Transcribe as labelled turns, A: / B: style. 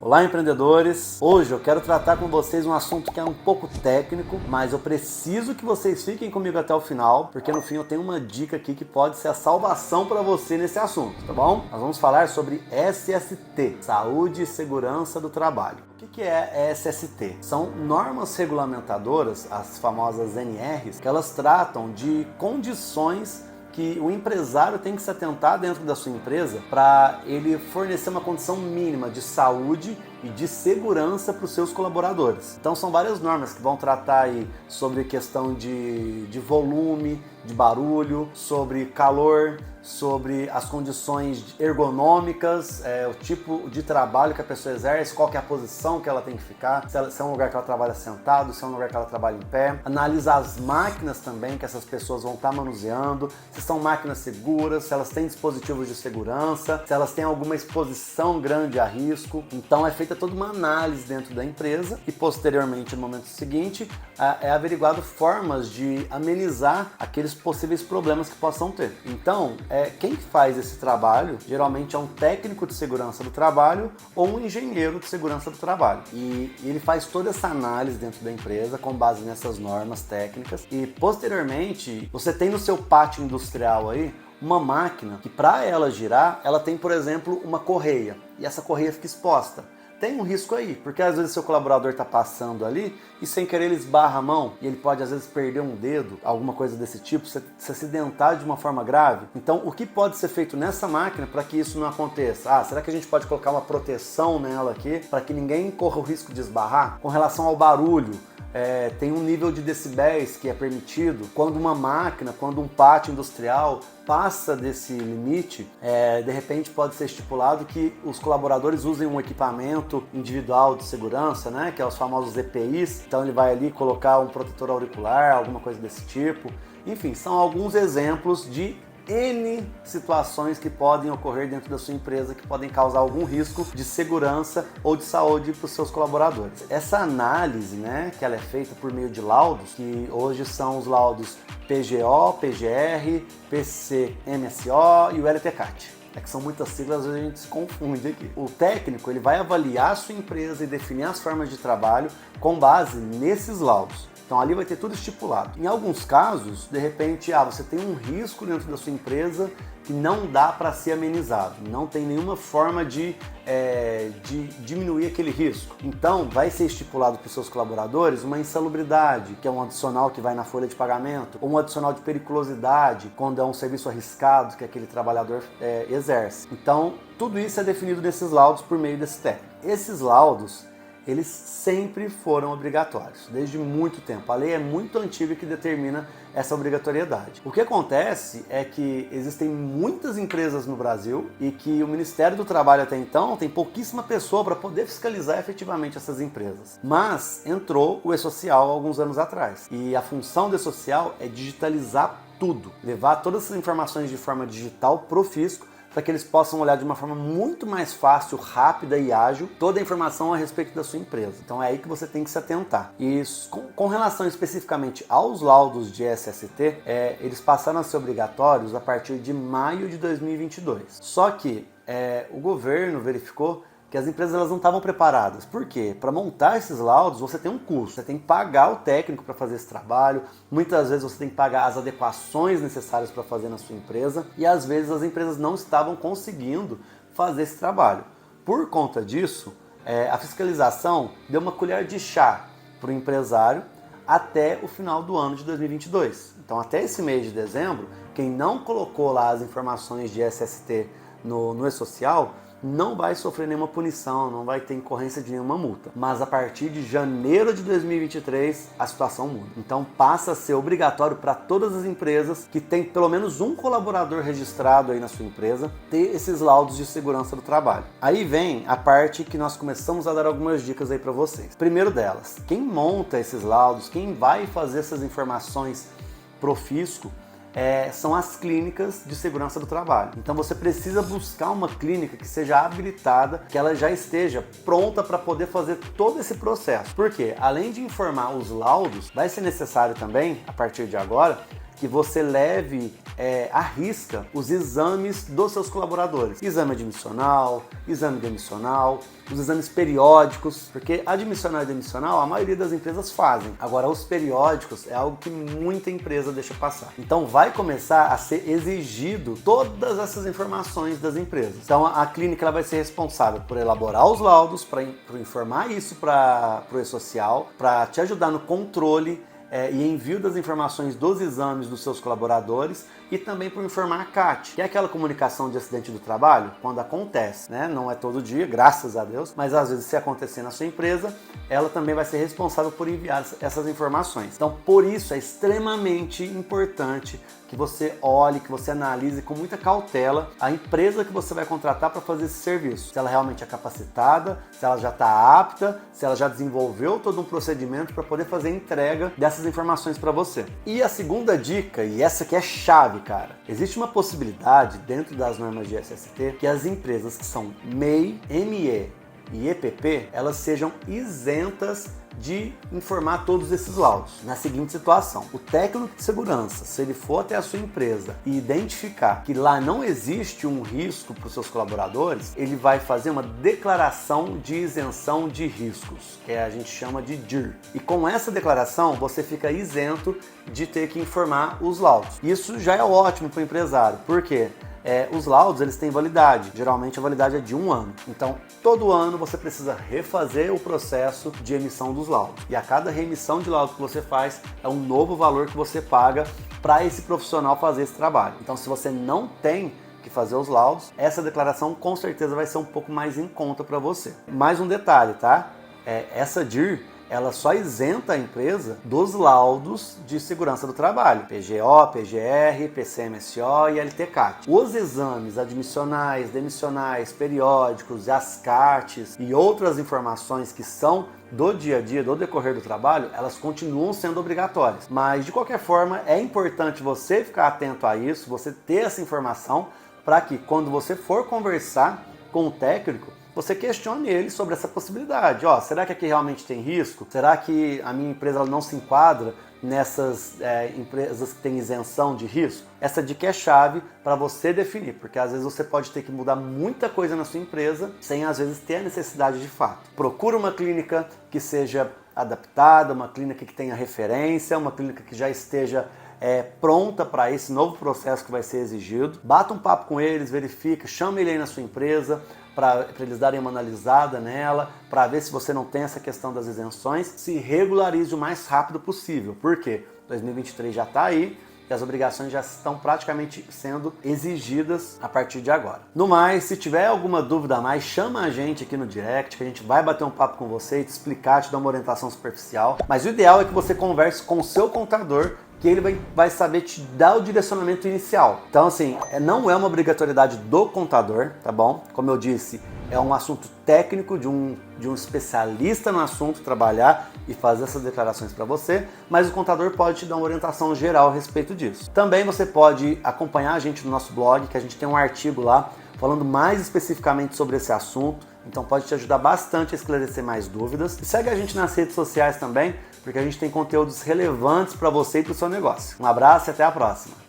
A: Olá, empreendedores! Hoje eu quero tratar com vocês um assunto que é um pouco técnico, mas eu preciso que vocês fiquem comigo até o final, porque no fim eu tenho uma dica aqui que pode ser a salvação para você nesse assunto, tá bom? Nós vamos falar sobre SST, Saúde e Segurança do Trabalho. O que é SST? São normas regulamentadoras, as famosas NRs, que elas tratam de condições que o empresário tem que se atentar dentro da sua empresa para ele fornecer uma condição mínima de saúde e de segurança para os seus colaboradores. Então são várias normas que vão tratar aí sobre questão de volume, de barulho, sobre calor, sobre as condições ergonômicas, o tipo de trabalho que a pessoa exerce, qual que é a posição que ela tem que ficar, se é um lugar que ela trabalha sentado, se é um lugar que ela trabalha em pé. Analisar as máquinas também que essas pessoas vão estar manuseando, se são máquinas seguras, se elas têm dispositivos de segurança, se elas têm alguma exposição grande a risco. Então é feita toda uma análise dentro da empresa e posteriormente, no momento seguinte, é averiguado formas de amenizar aqueles possíveis problemas que possam ter. Então, quem faz esse trabalho geralmente é um técnico de segurança do trabalho ou um engenheiro de segurança do trabalho. E ele faz toda essa análise dentro da empresa com base nessas normas técnicas e posteriormente você tem no seu pátio industrial aí uma máquina que para ela girar, ela tem, por exemplo, uma correia e essa correia fica exposta. Tem um risco aí, porque às vezes seu colaborador está passando ali e sem querer ele esbarra a mão e ele pode às vezes perder um dedo, alguma coisa desse tipo, se acidentar de uma forma grave. Então o que pode ser feito nessa máquina para que isso não aconteça? Será que a gente pode colocar uma proteção nela aqui para que ninguém corra o risco de esbarrar? Com relação ao barulho, tem um nível de decibéis que é permitido. Quando uma máquina, quando um pátio industrial passa desse limite, de repente pode ser estipulado que os colaboradores usem um equipamento individual de segurança, né, que é os famosos EPIs. Então ele vai ali colocar um protetor auricular, alguma coisa desse tipo. Enfim, são alguns exemplos de N situações que podem ocorrer dentro da sua empresa que podem causar algum risco de segurança ou de saúde para os seus colaboradores. Essa análise, né, que ela é feita por meio de laudos, que hoje são os laudos PGO, PGR, PCMSO e o LTCAT. Que são muitas siglas, às vezes a gente se confunde aqui. O técnico ele vai avaliar a sua empresa e definir as formas de trabalho com base nesses laudos. Então ali vai ter tudo estipulado. Em alguns casos, de repente, você tem um risco dentro da sua empresa que não dá para ser amenizado, não tem nenhuma forma de diminuir aquele risco. Então vai ser estipulado para os seus colaboradores uma insalubridade, que é um adicional que vai na folha de pagamento, ou um adicional de periculosidade, quando é um serviço arriscado que aquele trabalhador exerce. Então tudo isso é definido nesses laudos por meio desse técnico. Esses laudos eles sempre foram obrigatórios, desde muito tempo. A lei é muito antiga que determina essa obrigatoriedade. O que acontece é que existem muitas empresas no Brasil e que o Ministério do Trabalho até então tem pouquíssima pessoa para poder fiscalizar efetivamente essas empresas. Mas entrou o E-Social há alguns anos atrás e a função do E-Social é digitalizar tudo, levar todas essas informações de forma digital para o fisco, para que eles possam olhar de uma forma muito mais fácil, rápida e ágil toda a informação a respeito da sua empresa. Então é aí que você tem que se atentar. E com relação especificamente aos laudos de SST, eles passaram a ser obrigatórios a partir de maio de 2022. Só que o governo verificou que as empresas elas não estavam preparadas. Por quê? Para montar esses laudos, você tem um custo. Você tem que pagar o técnico para fazer esse trabalho. Muitas vezes você tem que pagar as adequações necessárias para fazer na sua empresa. E às vezes as empresas não estavam conseguindo fazer esse trabalho. Por conta disso, a fiscalização deu uma colher de chá para o empresário até o final do ano de 2022. Então até esse mês de dezembro, quem não colocou lá as informações de SST no E-Social, não vai sofrer nenhuma punição, não vai ter incorrência de nenhuma multa. Mas a partir de janeiro de 2023, a situação muda. Então passa a ser obrigatório para todas as empresas que tem pelo menos um colaborador registrado aí na sua empresa, ter esses laudos de segurança do trabalho. Aí vem a parte que nós começamos a dar algumas dicas aí para vocês. Primeiro delas, quem monta esses laudos, quem vai fazer essas informações pro fisco, são as clínicas de segurança do trabalho. Então você precisa buscar uma clínica que seja habilitada, que ela já esteja pronta para poder fazer todo esse processo. Porque além de informar os laudos, vai ser necessário também, a partir de agora, que você leve à risca os exames dos seus colaboradores. Exame admissional, exame demissional, os exames periódicos, porque admissional e demissional a maioria das empresas fazem. Agora, os periódicos é algo que muita empresa deixa passar. Então, vai começar a ser exigido todas essas informações das empresas. Então, a clínica ela vai ser responsável por elaborar os laudos, para informar isso para o E-Social, para te ajudar no controle e envio das informações dos exames dos seus colaboradores e também por informar a CAT, que é aquela comunicação de acidente do trabalho, quando acontece, né? Não é todo dia, graças a Deus, mas às vezes se acontecer na sua empresa, ela também vai ser responsável por enviar essas informações. Então, por isso é extremamente importante que você olhe, que você analise com muita cautela a empresa que você vai contratar para fazer esse serviço. Se ela realmente é capacitada, se ela já está apta, se ela já desenvolveu todo um procedimento para poder fazer a entrega dessas informações para você. E a segunda dica, e essa que é chave, cara, existe uma possibilidade dentro das normas de SST que as empresas que são MEI, ME e EPP, elas sejam isentas de informar todos esses laudos. Na seguinte situação, o técnico de segurança, se ele for até a sua empresa e identificar que lá não existe um risco para os seus colaboradores, ele vai fazer uma declaração de isenção de riscos, que a gente chama de DIR. E com essa declaração, você fica isento de ter que informar os laudos. Isso já é ótimo para o empresário. Por quê? Os laudos eles têm validade, geralmente a validade é de 1 ano. Então, todo ano você precisa refazer o processo de emissão dos laudos. E a cada reemissão de laudo que você faz, é um novo valor que você paga para esse profissional fazer esse trabalho. Então, se você não tem que fazer os laudos, essa declaração com certeza vai ser um pouco mais em conta para você. Mais um detalhe, tá? Essa DIR, ela só isenta a empresa dos laudos de segurança do trabalho, PGO, PGR, PCMSO e LTCAT. Os exames admissionais, demissionais, periódicos, as CATs e outras informações que são do dia a dia, do decorrer do trabalho, elas continuam sendo obrigatórias. Mas, de qualquer forma, é importante você ficar atento a isso, você ter essa informação, para que quando você for conversar com o técnico, você questione ele sobre essa possibilidade. Será que aqui realmente tem risco? Será que a minha empresa ela não se enquadra nessas empresas que têm isenção de risco? Essa dica é chave para você definir, porque às vezes você pode ter que mudar muita coisa na sua empresa sem às vezes ter a necessidade de fato. Procura uma clínica que seja adaptada, uma clínica que tenha referência, uma clínica que já esteja pronta para esse novo processo que vai ser exigido. Bata um papo com eles, verifica, chama ele aí na sua empresa, para eles darem uma analisada nela, para ver se você não tem essa questão das isenções, se regularize o mais rápido possível. Por quê? 2023 já está aí e as obrigações já estão praticamente sendo exigidas a partir de agora. No mais, se tiver alguma dúvida a mais, chama a gente aqui no direct, que a gente vai bater um papo com você e te explicar, te dar uma orientação superficial. Mas o ideal é que você converse com o seu contador, que ele vai saber te dar o direcionamento inicial. Então, assim, não é uma obrigatoriedade do contador, tá bom? Como eu disse, é um assunto técnico de um especialista no assunto trabalhar e fazer essas declarações para você, mas o contador pode te dar uma orientação geral a respeito disso. Também você pode acompanhar a gente no nosso blog, que a gente tem um artigo lá falando mais especificamente sobre esse assunto, então pode te ajudar bastante a esclarecer mais dúvidas. E segue a gente nas redes sociais também, porque a gente tem conteúdos relevantes para você e para o seu negócio. Um abraço e até a próxima!